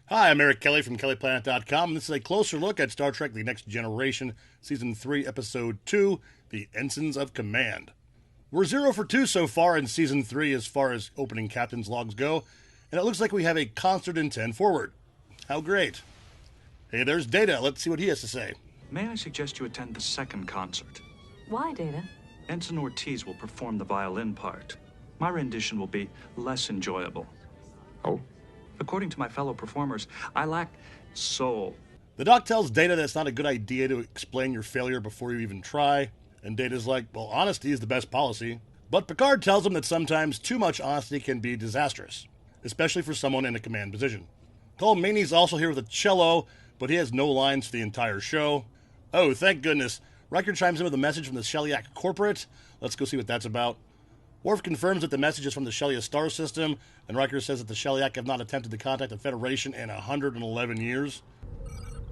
Hi, I'm Eric Kelly from kellyplanet.com, and this is a closer look at Star Trek The Next Generation, Season 3, Episode 2, The Ensigns of Command. We're 0 for 2 so far in Season 3 as far as opening captain's logs go, and it looks like we have a concert in 10 forward. How great. Hey, there's Data. Let's see what he has to say. May I suggest you attend the second concert? Why, Data? Ensign Ortiz will perform the violin part. My rendition will be less enjoyable. Oh? According to my fellow performers, I lack soul. The doc tells Data that it's not a good idea to explain your failure before you even try, and Data's like, well, honesty is the best policy. But Picard tells him that sometimes too much honesty can be disastrous, especially for someone in a command position. Cole Meany's also here with a cello, but he has no lines for the entire show. Oh, thank goodness. Riker chimes in with a message from the Sheliak corporate. Let's go see what that's about. Worf confirms that the message is from the Sheliak star system, and Riker says that the Sheliak have not attempted to contact the Federation in 111 years.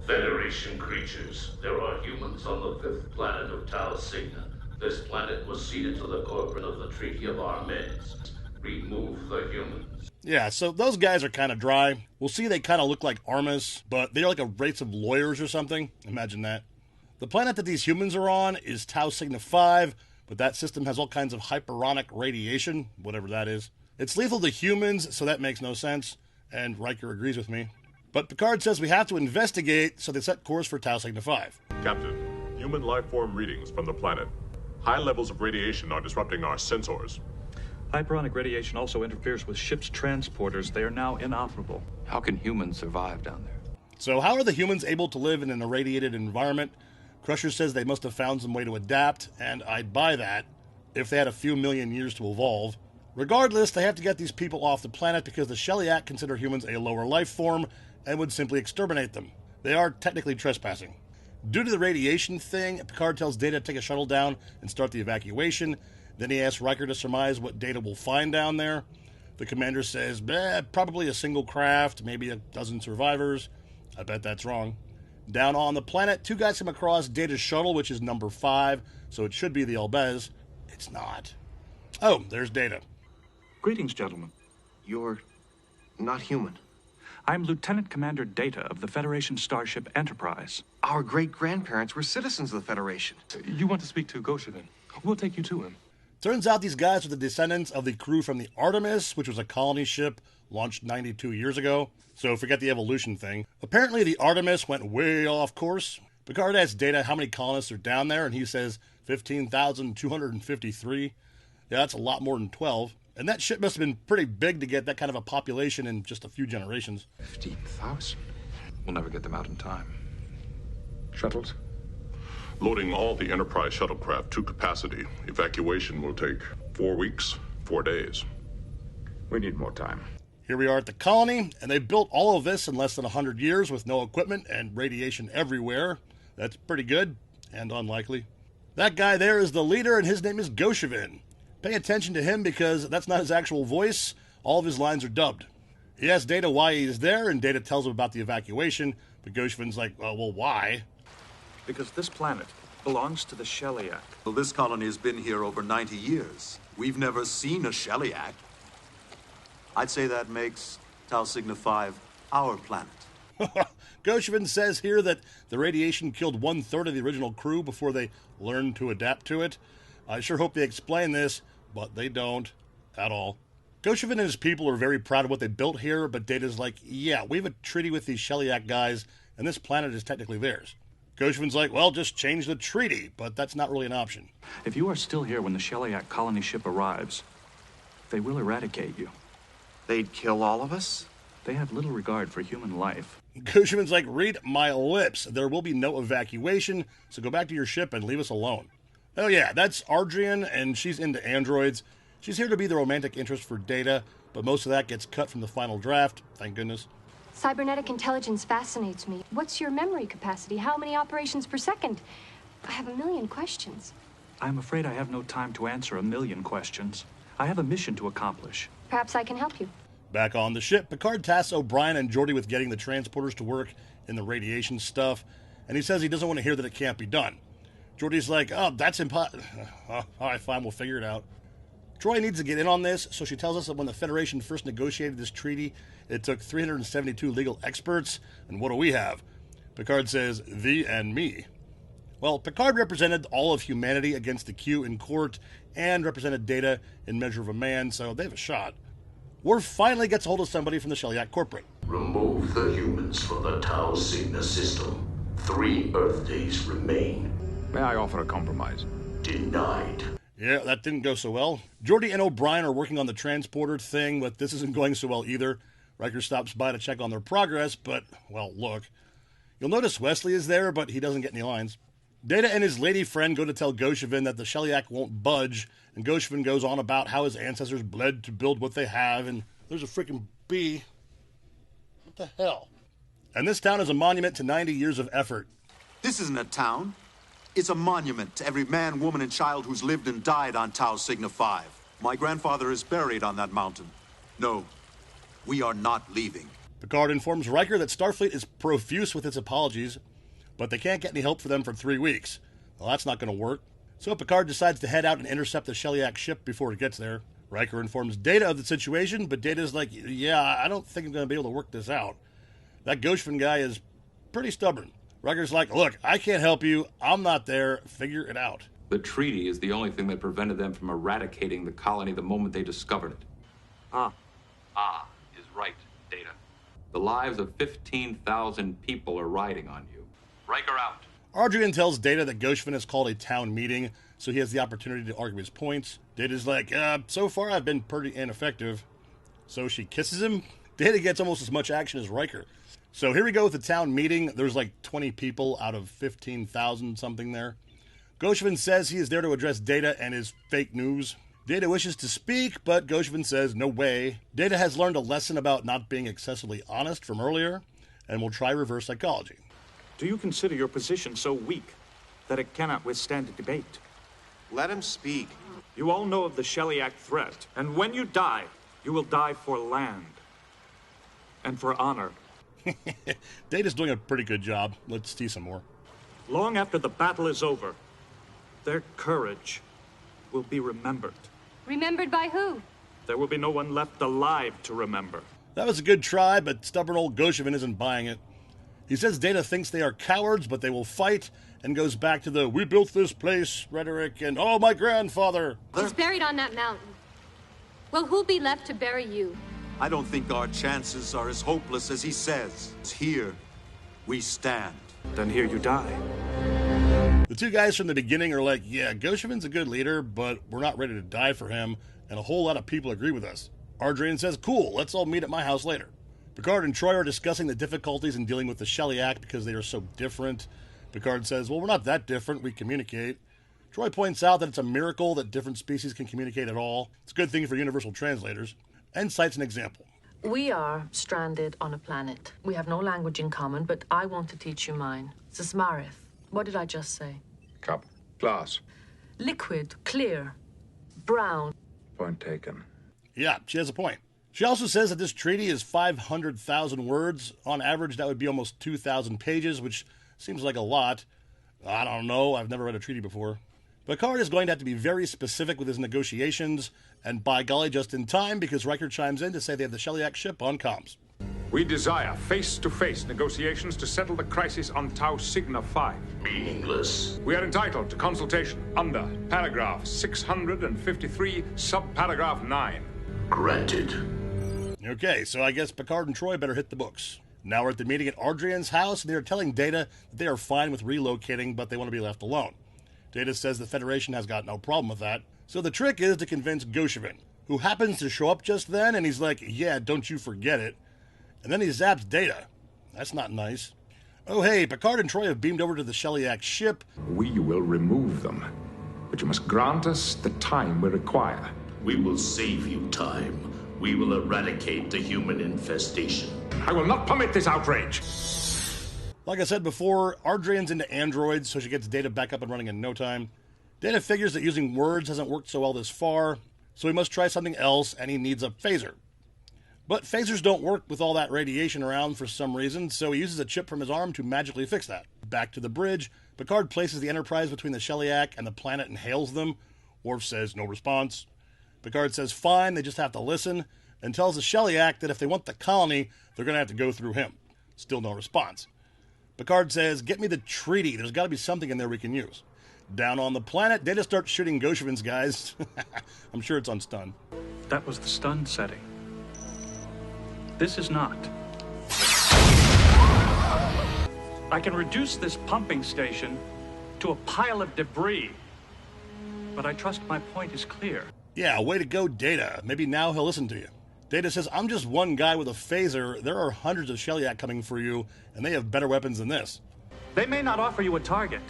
Federation creatures. There are humans on the 5th planet of Tau Cygna. This planet was ceded to the corporate of the Treaty of Armids. Remove the humans. Yeah, so those guys are kind of dry. We'll see they kind of look like Armis, but they're like a race of lawyers or something. Imagine that. The planet that these humans are on is Tau Cygna V, but that system has all kinds of hyperonic radiation, whatever that is. It's lethal to humans, so that makes no sense, and Riker agrees with me. But Picard says we have to investigate, so they set course for Tau Cygna V. Captain, human life form readings from the planet. High levels of radiation are disrupting our sensors. Hyperonic radiation also interferes with ship's transporters. They are now inoperable. How can humans survive down there? So how are the humans able to live in an irradiated environment? Crusher says they must have found some way to adapt, and I'd buy that if they had a few million years to evolve. Regardless, they have to get these people off the planet because the Sheliak consider humans a lower life form and would simply exterminate them. They are technically trespassing. Due to the radiation thing, Picard tells Data to take a shuttle down and start the evacuation. Then he asks Riker to surmise what Data will find down there. The commander says, probably a single craft, maybe a dozen survivors. I bet that's wrong. Down on the planet, two guys come across Data's shuttle, which is number 5, so it should be the Elbez. It's not. Oh, there's Data. Greetings, gentlemen. You're not human. I'm Lieutenant Commander Data of the Federation starship Enterprise. Our great-grandparents were citizens of the Federation. You want to speak to Goshevin? We'll take you to him. Turns out these guys are the descendants of the crew from the Artemis, which was a colony ship launched 92 years ago. So forget the evolution thing. Apparently the Artemis went way off course. Picard asks Data how many colonists are down there, and he says 15,253. Yeah, that's a lot more than 12. And that ship must have been pretty big to get that kind of a population in just a few generations. 15,000? We'll never get them out in time. Shuttles? Loading all the Enterprise shuttlecraft to capacity. Evacuation will take 4 weeks, 4 days. We need more time. Here we are at the colony, and they built all of this in less than 100 years with no equipment and radiation everywhere. That's pretty good, and unlikely. That guy there is the leader, and his name is Goshevin. Pay attention to him because that's not his actual voice. All of his lines are dubbed. He asks Data why he is there, and Data tells him about the evacuation, but Goshevin's like, well, why? Because this planet belongs to the Sheliak. Well, this colony has been here over 90 years. We've never seen a Sheliak. I'd say that makes Tau Cygna V our planet. Goshevin says here that the radiation killed 1/3 of the original crew before they learned to adapt to it. I sure hope they explain this, but they don't at all. Goshevin and his people are very proud of what they built here, but Data's like, yeah, we have a treaty with these Sheliak guys, and this planet is technically theirs. Goshevin's like, well, just change the treaty, but that's not really an option. If you are still here when the Sheliak colony ship arrives, they will eradicate you. They'd kill all of us? They have little regard for human life. Goshevin's like, read my lips. There will be no evacuation, so go back to your ship and leave us alone. Oh yeah, that's Ardrian, and she's into androids. She's here to be the romantic interest for Data, but most of that gets cut from the final draft, thank goodness. Cybernetic intelligence fascinates me. What's your memory capacity? How many operations per second? I have a million questions. I'm afraid I have no time to answer a million questions. I have a mission to accomplish. Perhaps I can help you. Back on the ship, Picard tasks O'Brien and Geordi with getting the transporters to work in the radiation stuff, and he says he doesn't want to hear that it can't be done. Geordi's like, oh, that's impossible. All right, fine, we'll figure it out. Troy needs to get in on this, so she tells us that when the Federation first negotiated this treaty, it took 372 legal experts, and what do we have? Picard says, thee and me. Well, Picard represented all of humanity against the Q in court, and represented Data in Measure of a Man, so they have a shot. Worf finally gets a hold of somebody from the Sheliak Corporate. Remove the humans from the Tau Cygna system. 3 Earth days remain. May I offer a compromise? Denied. Yeah, that didn't go so well. Geordi and O'Brien are working on the transporter thing, but this isn't going so well either. Riker stops by to check on their progress, but, well, look. You'll notice Wesley is there, but he doesn't get any lines. Data and his lady friend go to tell Goshevin that the Sheliak won't budge, and Goshevin goes on about how his ancestors bled to build what they have, and there's a freaking bee. What the hell? And this town is a monument to 90 years of effort. This isn't a town. It's a monument to every man, woman, and child who's lived and died on Tau Cygna V. My grandfather is buried on that mountain. No, we are not leaving. Picard informs Riker that Starfleet is profuse with its apologies, but they can't get any help for them for 3 weeks. Well, that's not going to work. So Picard decides to head out and intercept the Sheliak ship before it gets there. Riker informs Data of the situation, but Data's like, yeah, I don't think I'm going to be able to work this out. That Goshevin guy is pretty stubborn. Riker's like, look, I can't help you. I'm not there. Figure it out. The treaty is the only thing that prevented them from eradicating the colony the moment they discovered it. Ah is right, Data. The lives of 15,000 people are riding on you. Riker out. Ardrian tells Data that Goshevin has called a town meeting, so he has the opportunity to argue his points. Data's like, so far I've been pretty ineffective. So she kisses him. Data gets almost as much action as Riker. So here we go with the town meeting. There's like 20 people out of 15,000 something there. Goshevin says he is there to address Data and his fake news. Data wishes to speak, but Goshevin says no way. Data has learned a lesson about not being excessively honest from earlier, and will try reverse psychology. Do you consider your position so weak that it cannot withstand a debate? Let him speak. You all know of the Sheliak threat, and when you die, you will die for land and for honor. Data's doing a pretty good job. Let's see some more. Long after the battle is over, their courage will be remembered. Remembered by who? There will be no one left alive to remember. That was a good try, but stubborn old Goshevin isn't buying it. He says Data thinks they are cowards, but they will fight, and goes back to the "we built this place" rhetoric and "oh, my grandfather." He's buried on that mountain. Well, who'll be left to bury you? I don't think our chances are as hopeless as he says. Here, we stand. Then here you die. The two guys from the beginning are like, yeah, Goshevin's a good leader, but we're not ready to die for him, and a whole lot of people agree with us. Ardrian says, cool, let's all meet at my house later. Picard and Troy are discussing the difficulties in dealing with the Sheliak because they are so different. Picard says, well, we're not that different, we communicate. Troy points out that it's a miracle that different species can communicate at all. It's a good thing for universal translators. And cites an example. We are stranded on a planet. We have no language in common, but I want to teach you mine. Zismarith. What did I just say? Cup. Glass. Liquid. Clear. Brown. Point taken. Yeah, she has a point. She also says that this treaty is 500,000 words. On average, that would be almost 2,000 pages, which seems like a lot. I don't know. I've never read a treaty before. Picard is going to have to be very specific with his negotiations, and by golly, just in time, because Riker chimes in to say they have the Sheliak ship on comms. We desire face-to-face negotiations to settle the crisis on Tau Cygna V. Meaningless. We are entitled to consultation under paragraph 653, subparagraph 9. Granted. Okay, so I guess Picard and Troy better hit the books. Now we're at the meeting at Ardrian's house, and they are telling Data that they are fine with relocating, but they want to be left alone. Data says the Federation has got no problem with that. So the trick is to convince Goshevin, who happens to show up just then, and he's like, yeah, don't you forget it. And then he zaps Data. That's not nice. Oh hey, Picard and Troy have beamed over to the Sheliak ship. We will remove them, but you must grant us the time we require. We will save you time. We will eradicate the human infestation. I will not permit this outrage. Like I said before, Ardrian's into androids, so she gets Data back up and running in no time. Data figures that using words hasn't worked so well this far, so he must try something else, and he needs a phaser. But phasers don't work with all that radiation around for some reason, so he uses a chip from his arm to magically fix that. Back to the bridge, Picard places the Enterprise between the Sheliak and the planet and hails them. Worf says no response. Picard says fine, they just have to listen, and tells the Sheliak that if they want the colony, they're going to have to go through him. Still no response. Picard says, get me the treaty. There's got to be something in there we can use. Down on the planet, Data starts shooting Goshevin's guys. I'm sure it's on stun. That was the stun setting. This is not. I can reduce this pumping station to a pile of debris, but I trust my point is clear. Yeah, way to go, Data. Maybe now he'll listen to you. Data says, I'm just one guy with a phaser. There are hundreds of Sheliak coming for you, and they have better weapons than this. They may not offer you a target.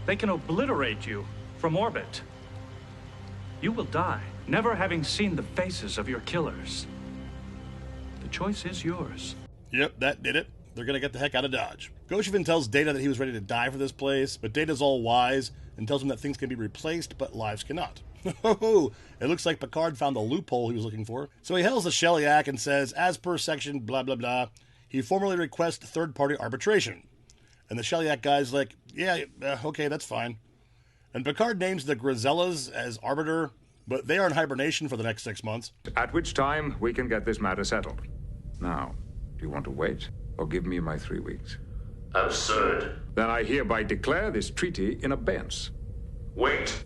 They can obliterate you from orbit. You will die, never having seen the faces of your killers. The choice is yours. Yep, that did it. They're going to get the heck out of Dodge. Goshevin tells Data that he was ready to die for this place, but Data's all wise and tells him that things can be replaced, but lives cannot. It looks like Picard found the loophole he was looking for. So he hails the Sheliak and says, as per section blah blah blah, he formally requests third-party arbitration. And the Sheliak guy's like, yeah, okay, that's fine. And Picard names the Grisellas as arbiter, but they are in hibernation for the next 6 months. At which time we can get this matter settled. Now, do you want to wait or give me my 3 weeks? Absurd. Then I hereby declare this treaty in abeyance. Wait.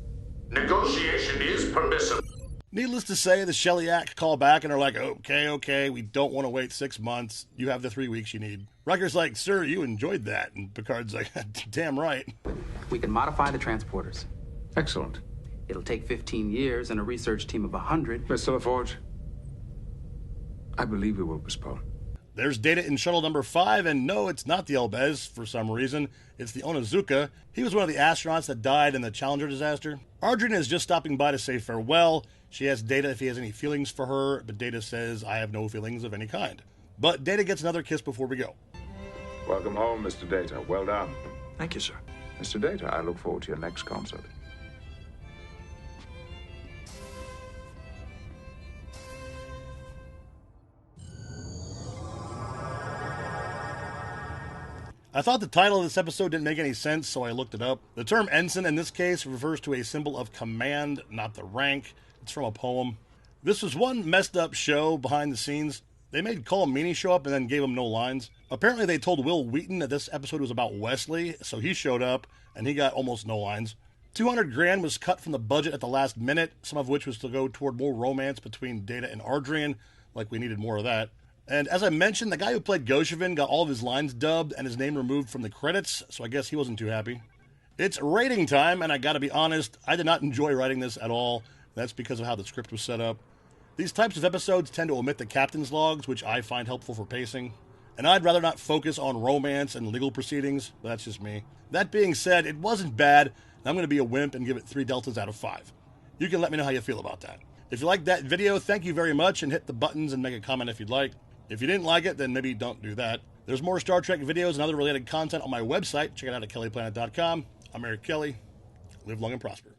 Negotiation is permissible. Needless to say, the Sheliak call back and are like, okay, we don't want to wait 6 months. You have the 3 weeks you need. Riker's like, sir, you enjoyed that. And Picard's like, damn right. We can modify the transporters. Excellent. It'll take 15 years and a research team of 100. Mr. LaForge, I believe we will postpone. There's Data in shuttle number 5, and no, it's not the Elbez for some reason. It's the Onizuka. He was one of the astronauts that died in the Challenger disaster. Ardrina is just stopping by to say farewell. She asks Data if he has any feelings for her, but Data says, I have no feelings of any kind. But Data gets another kiss before we go. Welcome home, Mr. Data. Well done. Thank you, sir. Mr. Data, I look forward to your next concert. I thought the title of this episode didn't make any sense, so I looked it up. The term ensign in this case refers to a symbol of command, not the rank. It's from a poem. This was one messed up show behind the scenes. They made Cole Meany show up and then gave him no lines. Apparently they told Will Wheaton that this episode was about Wesley, so he showed up and he got almost no lines. $200 grand was cut from the budget at the last minute, some of which was to go toward more romance between Data and Ardrian, like we needed more of that. And as I mentioned, the guy who played Goshevin got all of his lines dubbed and his name removed from the credits, so I guess he wasn't too happy. It's rating time, and I gotta be honest, I did not enjoy writing this at all. That's because of how the script was set up. These types of episodes tend to omit the captain's logs, which I find helpful for pacing. And I'd rather not focus on romance and legal proceedings, but that's just me. That being said, it wasn't bad, and I'm gonna be a wimp and give it 3 deltas out of 5. You can let me know how you feel about that. If you liked that video, thank you very much, and hit the buttons and make a comment if you'd like. If you didn't like it, then maybe don't do that. There's more Star Trek videos and other related content on my website. Check it out at kellyplanet.com. I'm Eric Kelly. Live long and prosper.